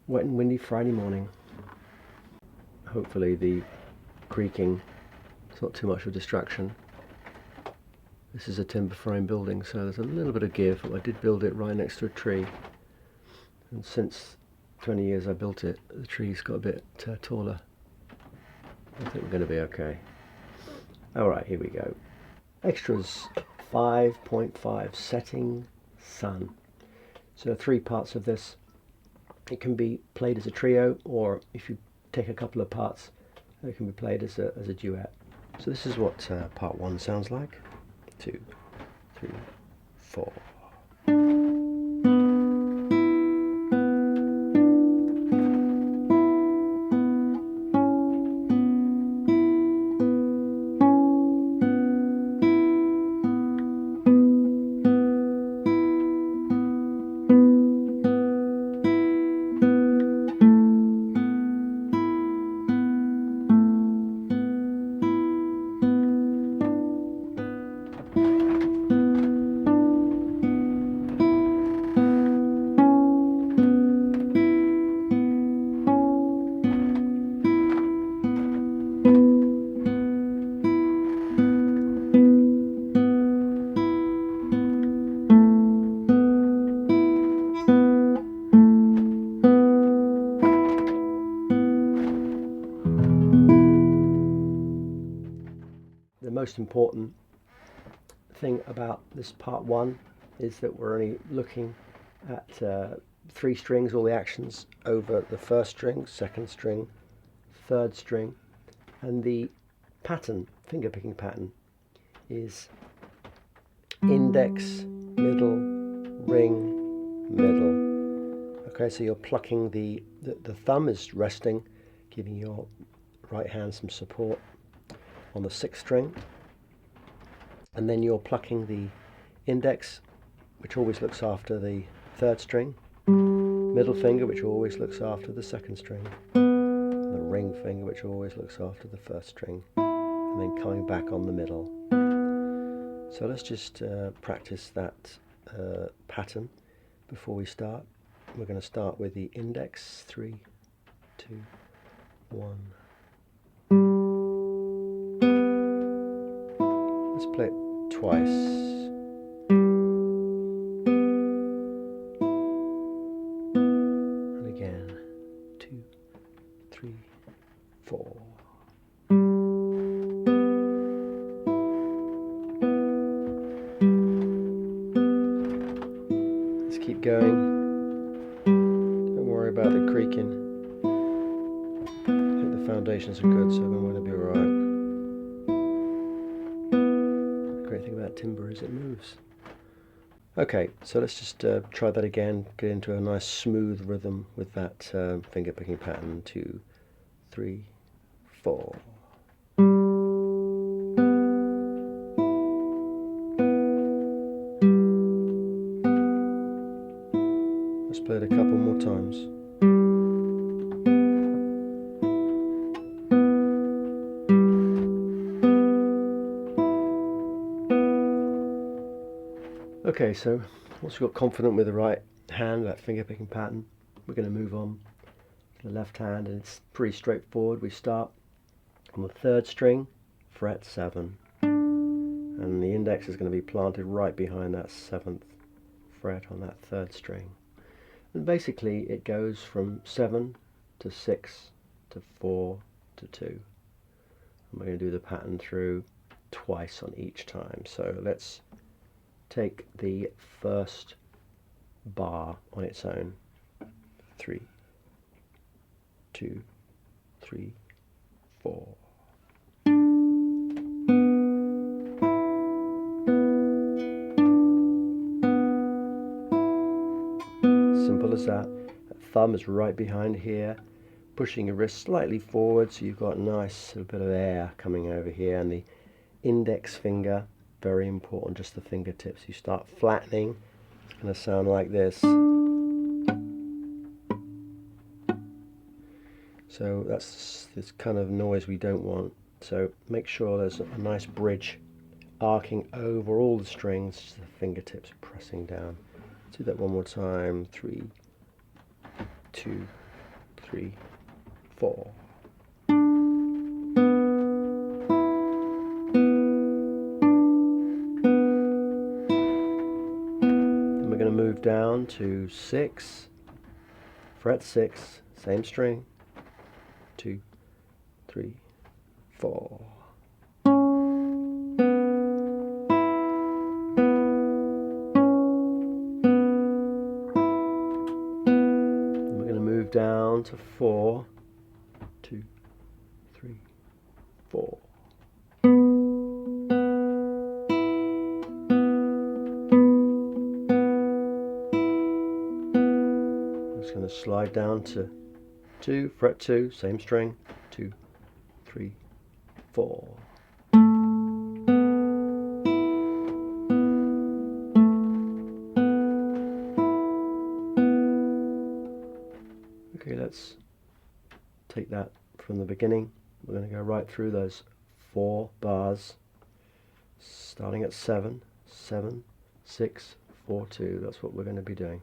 wet and windy Friday morning. Hopefully the creaking is not too much of a distraction. This is a timber frame building, so there's a little bit of give. I did build it right next to a tree, and since 20 years I built it, the tree's got a bit taller. I think we're going to be okay. Alright, here we go. Extras 5.5, setting sun. So 3 parts of this. It can be played as a trio, or if you take a couple of parts, it can be played as a duet. So this is what part 1 sounds like. 2, 3, 4. The most important thing about this part 1 is that we're only looking at 3 strings, all the actions over the first string, second string, third string, and the pattern, finger picking pattern, is index, middle, ring, middle. Okay, so you're plucking the thumb is resting, giving your right hand some support on the 6th string, and then you're plucking the index, which always looks after the 3rd string, middle finger, which always looks after the 2nd string, and the ring finger, which always looks after the 1st string, and then coming back on the middle. So let's just practice that pattern before we start. We're going to start with the index, 3, 2, 1. Let's play it twice. And again, 2, 3, 4. Let's keep going. Don't worry about the creaking. I think the foundations are good, so we're going to be alright. Great thing about timber is it moves. Okay, so let's just try that again, get into a nice smooth rhythm with that finger picking pattern. 2, 3, 4. Let's play it a couple more times. Okay, so once we've got confident with the right hand, that finger picking pattern, we're going to move on to the left hand, and it's pretty straightforward. We start on the 3rd string, fret 7, and the index is going to be planted right behind that 7th fret on that 3rd string. And basically it goes from 7 to 6 to 4 to 2. And we're going to do the pattern through twice on each time. So let's take the first bar on its own. 3, 2, 3, 4. Simple as that. That thumb is right behind here, pushing your wrist slightly forward so you've got a nice little bit of air coming over here, and the index finger, very important, just the fingertips. You start flattening, it's going to sound like this. So that's this kind of noise we don't want. So make sure there's a nice bridge arcing over all the strings, the fingertips pressing down. Let's do that one more time. 3, 2, 3, 4. Then we're going to move down to 6, fret 6, same string, 2, 3, 4. Down to 4, 2, 3, 4. I'm just going to slide down to 2, fret 2, same string, 2, 3, 4. Okay, let's take that from the beginning. We're going to go right through those 4 bars, starting at 7, 7, 6, 4, 2. That's what we're going to be doing.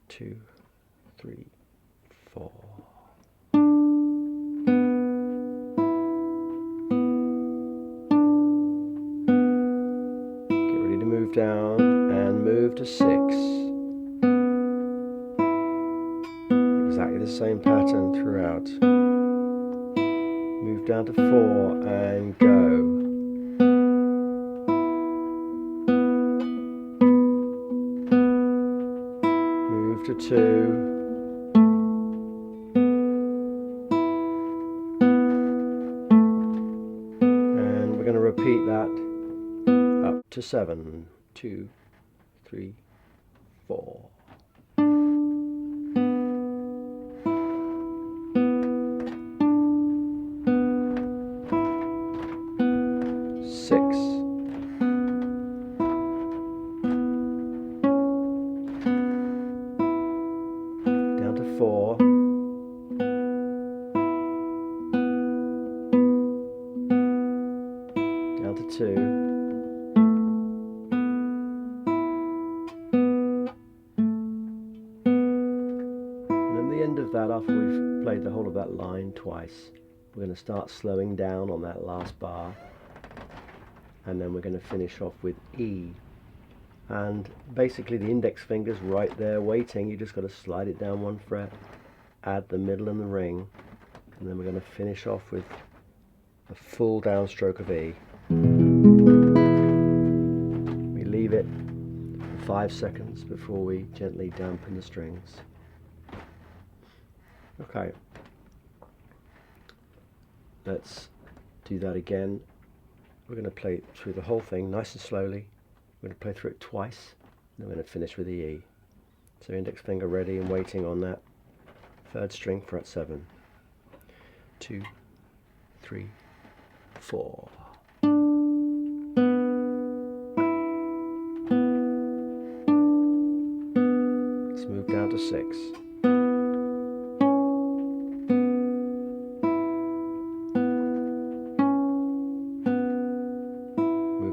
2, 3, 4. Get ready to move down and move to 6. Exactly the same pattern throughout. Move down to 4 and go. Move to 2. And we're going to repeat that up to 7. 2, 3, 4. 6. Down to 4. Down to 2. And at the end of that, after we've played the whole of that line twice, we're going to start slowing down on that last bar. And then we're going to finish off with E. And basically the index finger's right there waiting. You just got to slide it down 1 fret, add the middle and the ring, and then we're going to finish off with a full downstroke of E. We leave it for 5 seconds before we gently dampen the strings. Okay, let's do that again. We're going to play through the whole thing nice and slowly. We're going to play through it twice, and then we're going to finish with the E. So index finger ready and waiting on that 3rd string, fret 7. 2, 3, 4. Let's move down to 6.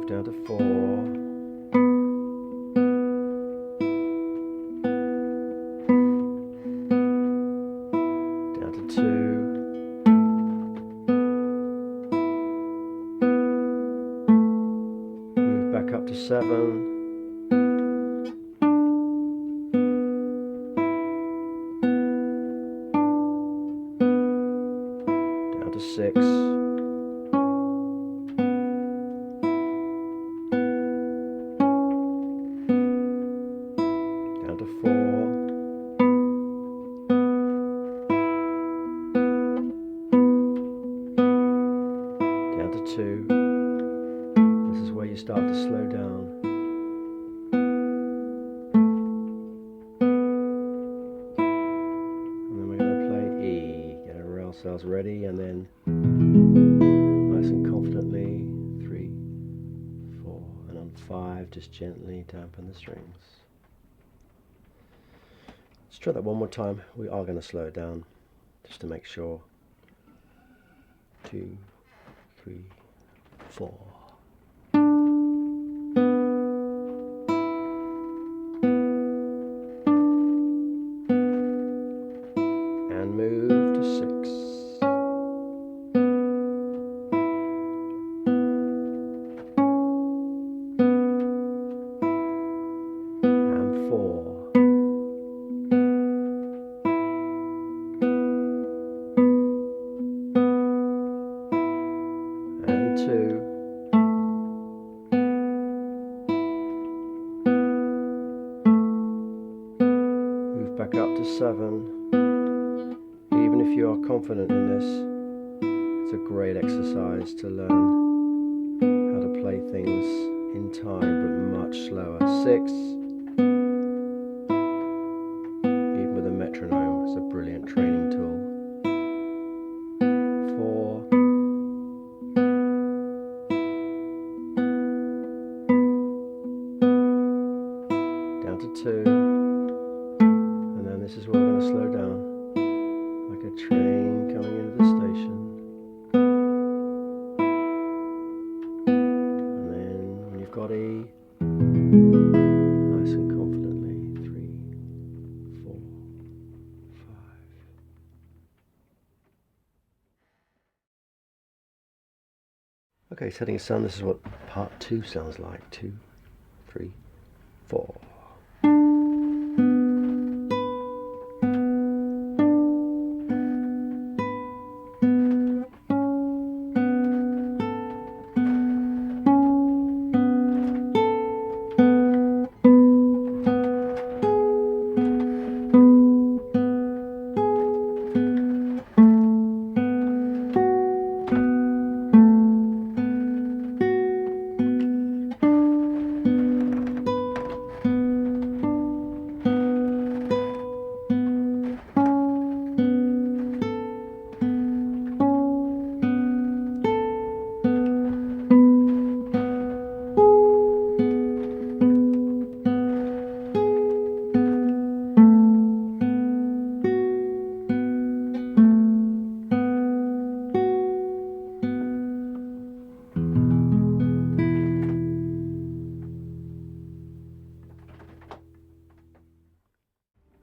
Down to 4, down to 2, move back up to 7, down to 6, to 4, down to 2. This is where you start to slow down. And then we're going to play E, get ourselves ready, and then nice and confidently 3, 4, and on 5 just gently dampen the strings. Let's try that one more time. We are going to slow it down just to make sure. 2, 3, 4. learn. Even if you are confident in this, it's a great exercise to learn how to play things in time but much slower. 6, even with a metronome, it's a brilliant training tool. 4, down to 2, and then this is where we're going to slow down, like a train coming into the station. And then when you've got E, nice and confidently, 3, 4, 5. Okay, setting sun, this is what part 2 sounds like. 2, 3, 4.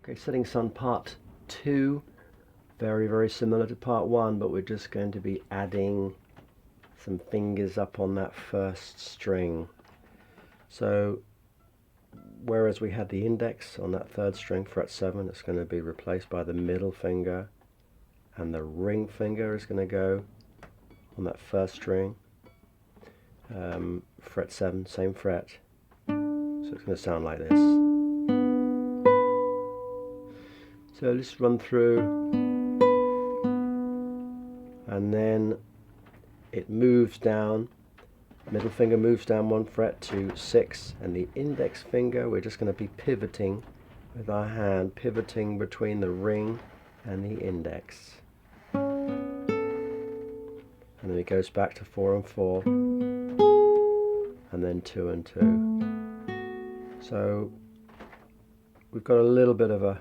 Okay, setting sun part 2, very similar to part 1, but we're just going to be adding some fingers up on that first string. So whereas we had the index on that 3rd string, fret 7, it's going to be replaced by the middle finger, and the ring finger is going to go on that 1st string, fret 7, same fret, so it's going to sound like this. So let's run through, and then it moves down, middle finger moves down 1 fret to 6, and the index finger, we're just going to be pivoting with our hand, pivoting between the ring and the index. And then it goes back to 4 and 4, and then 2 and 2. So we've got a little bit of a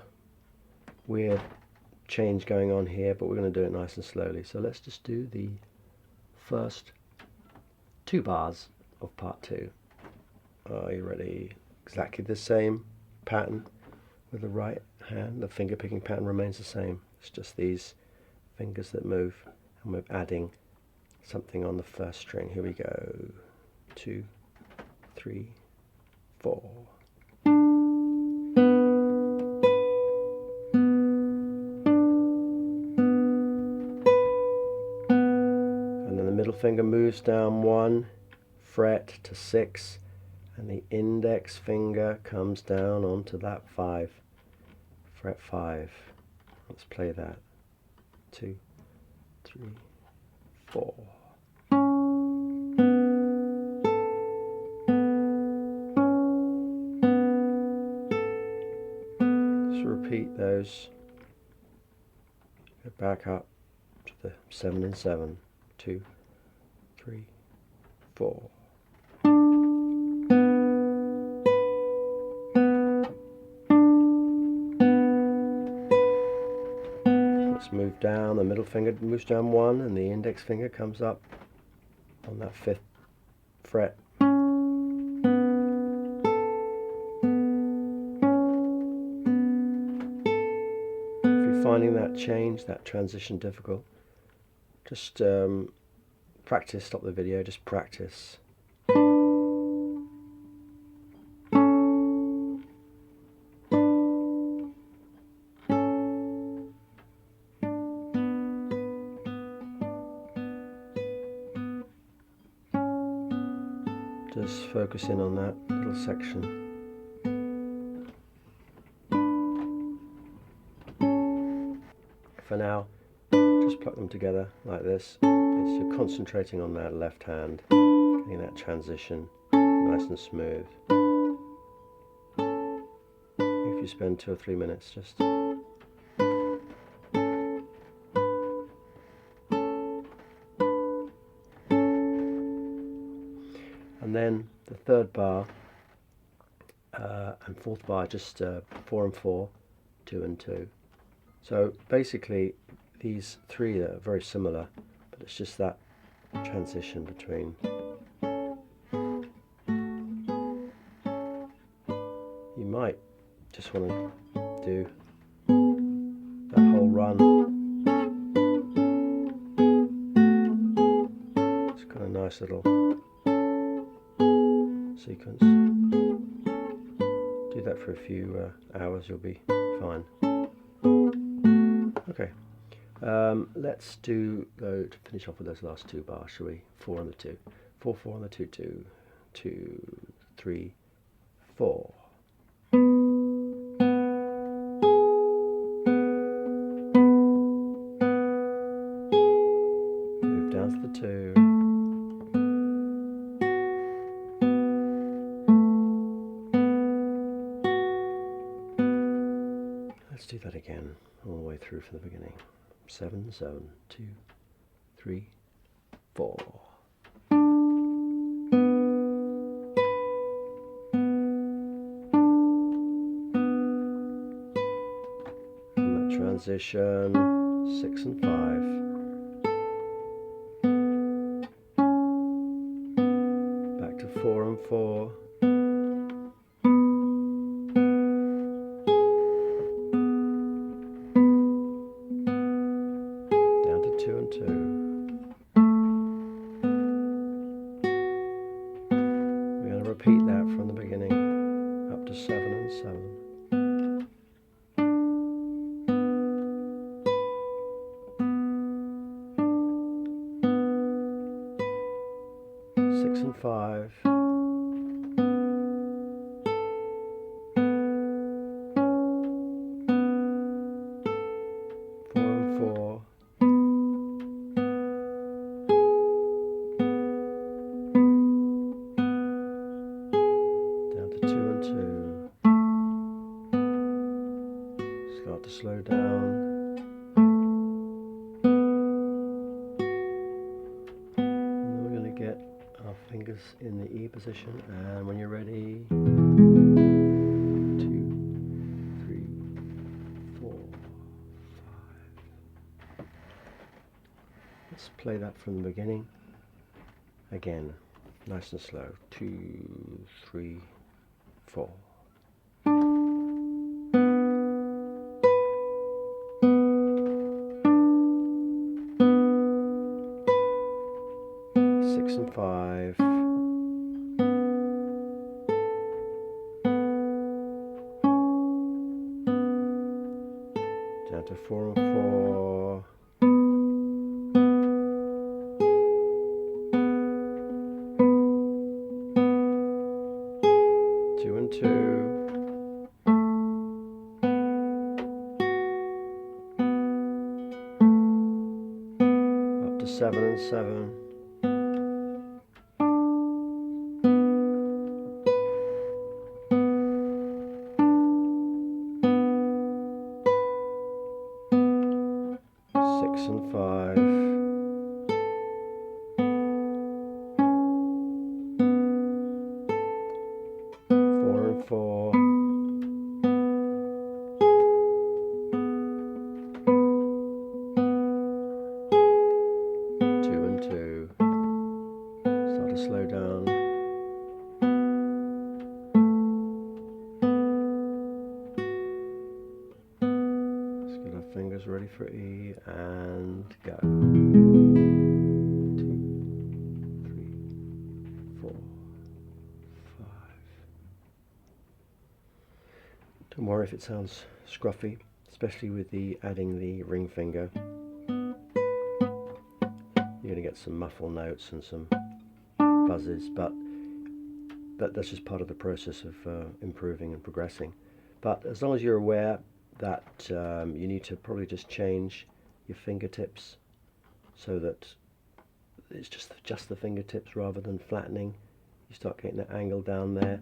weird change going on here, but we're going to do it nice and slowly. So let's just do the first 2 bars of part 2. Are you ready? Exactly the same pattern with the right hand. The finger picking pattern remains the same. It's just these fingers that move, and we're adding something on the 1st string. Here we go. 2, 3, 4. Middle finger moves down 1 fret to 6, and the index finger comes down onto that 5, fret 5. Let's play that. 2, 3, 4. Let's repeat those. Go back up to the 7 and 7. 2, 3, 4. Let's move down. The middle finger moves down 1, and the index finger comes up on that 5th fret. If you're finding that change, that transition difficult, just practice, stop the video, just practice. Just focus in on that little section. for now, just pluck them together like this. You're concentrating on that left hand, getting that transition nice and smooth. If you spend 2 or 3 minutes just and then the third bar and fourth bar, just 4 and 4, 2 and 2. So basically these three are very similar, but it's just that transition between. You might just want to do that whole run. It's got a nice little sequence. Do that for a few hours, you'll be fine. Okay, let's do, though, to finish off with those last 2 bars, shall we? 4 on the 2. 4, 4 on the 2, 2, 2, 3, 4. Move down to the 2. Let's do that again, all the way through from the beginning. 7, 7, 2, 3, 4. And that transition, 6 and 5. Back to 4 and 4. We're going to repeat that from the beginning up to 7 and 7. Six and 5. Start to slow down. And then we're going to get our fingers in the E position, and when you're ready, 2, 3, 4, 5. Let's play that from the beginning. Again, nice and slow. 2, 3, 4. And 5. Down to 4 and 4. 2 and 2. Up to 7 and 7. 6 and 5. 4 and 4. 2 and 2. Start to slow down. Fingers ready for E, and go. 2, 3, 4, 5. Don't worry if it sounds scruffy, especially with the adding the ring finger. You're going to get some muffle notes and some buzzes, but that's just part of the process of improving and progressing. But as long as you're aware that you need to probably just change your fingertips so that it's just the fingertips rather than flattening. You start getting that angle down there,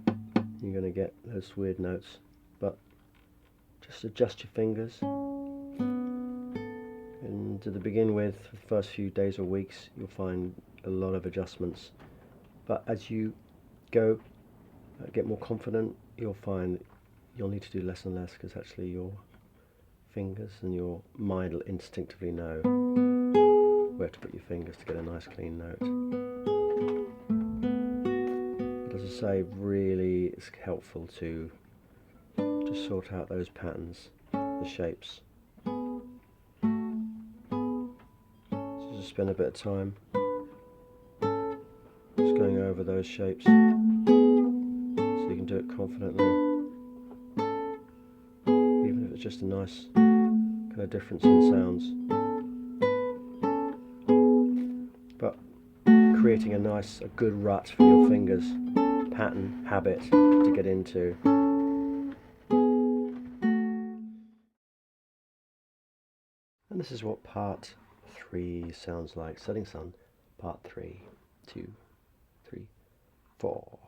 you're going to get those weird notes. But just adjust your fingers. And to begin with, for the first few days or weeks, you'll find a lot of adjustments. But as you go, get more confident, you'll find you'll need to do less and less, because actually your fingers and your mind will instinctively know where to put your fingers to get a nice clean note. But as I say, really it's helpful to just sort out those patterns, the shapes. So just spend a bit of time just going over those shapes so you can do it confidently, even if it's just a nice kind of difference in sounds. But creating a good rut for your fingers, pattern, habit to get into. And this is what part 3 sounds like. Setting Sun, part 3, 2, 3, 4.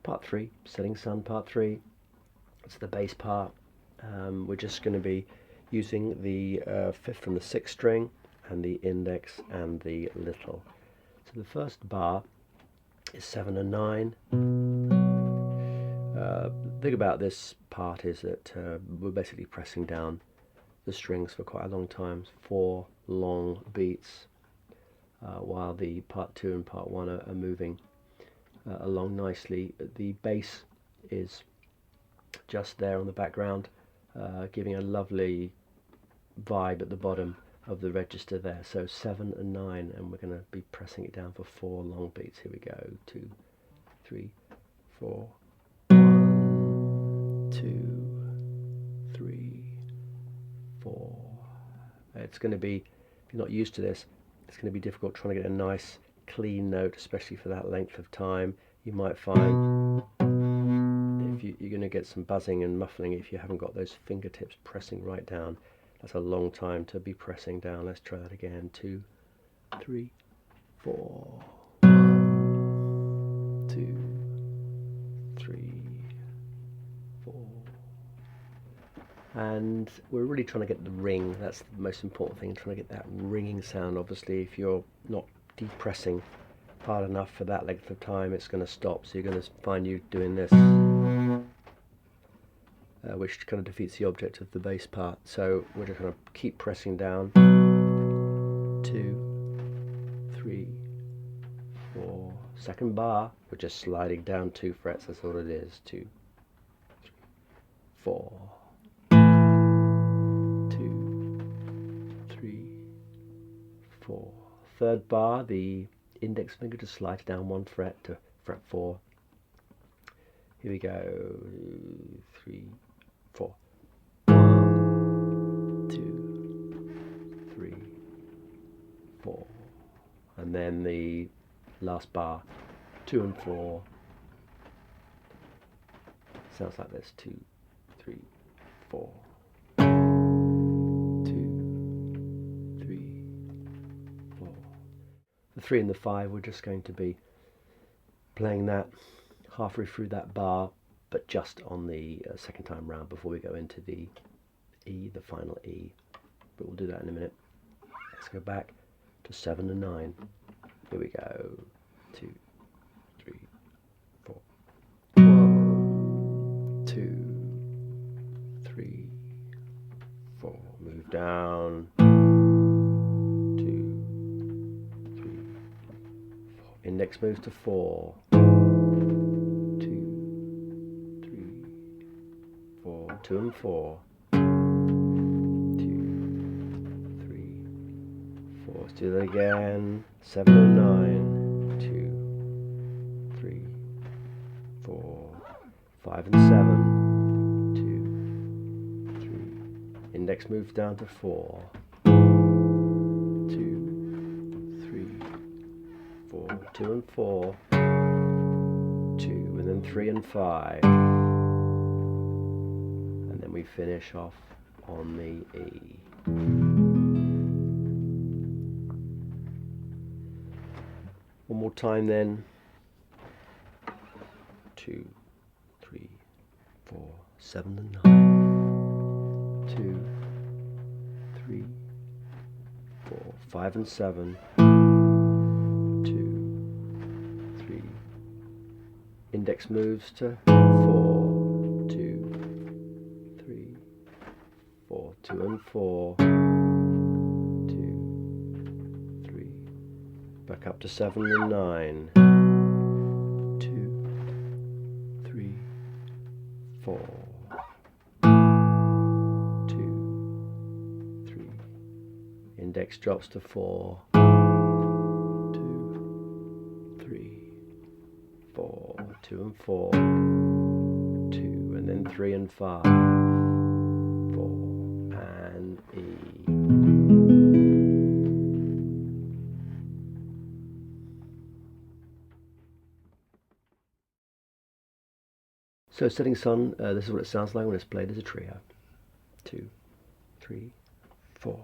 Part 3, Setting Sun, part 3. It's the bass part. We're just going to be using the 5th and the 6th string, and the index and the little. So the first bar is 7 and 9. The thing about this part is that we're basically pressing down the strings for quite a long time, 4 long beats, while the part 2 and part 1 are moving along nicely. The bass is just there on the background, giving a lovely vibe at the bottom of the register there. So 7 and 9, and we're going to be pressing it down for 4 long beats. Here we go. 2, 3, 4. 1, 2, 3, 4. It's going to be, if you're not used to this, it's going to be difficult trying to get a nice clean note, especially for that length of time. You might find you're going to get some buzzing and muffling if you haven't got those fingertips pressing right down. That's a long time to be pressing down. Let's try that again. 2, 3, 4. 1, 2, 3, 4. And we're really trying to get the ring. That's the most important thing, trying to get that ringing sound. Obviously, if you're not depressing hard enough for that length of time, it's going to stop. So you're going to find you doing this, which kind of defeats the object of the bass part. So we're just going to keep pressing down. 2, 3, 4. Second bar, we're just sliding down 2 frets. That's all it is. 2, 3, 4. 2, 3, 4. Third bar, the index finger just slides down 1 fret to fret 4. Here we go. 3, 4. 1, 2, 3, 4. And then the last bar, 2 and 4. Sounds like this. 2, 3, 4. 2, 3, 4. The 3 and the 5, we're just going to be playing that halfway through that bar, but just on the second time round before we go into the E, the final E. But we'll do that in a minute. Let's go back to 7 and 9. Here we go. 2, 3, 4. 1, 2, 3, down, 2, 3, 4. Index moves to 4, 2, 3, 4, 2 and 4, 2, 3, 4. Let's do that again. 7 and 9, 2, 3, 4, 5 and 7, 2, 3. Index moves down to 4, 2, 3, 4, 2 and 4, 2, and then 3 and 5, and then we finish off on the E. One more time then. 2, 3, 4, 7 and 9, 2, 3, 4, 5 and 7, 2, 3. Index moves to 4, 2, 3, 4, 2 and 4, 2, 3. Back up to 7 and 9, 2, 3, 4, 2, 3. Index drops to 4, 2, 3, 4, 2 and 4, 2, and then 3 and 5, 4 and E. So setting sun, this is what it sounds like when it's played as a trio. 2, 3, 4.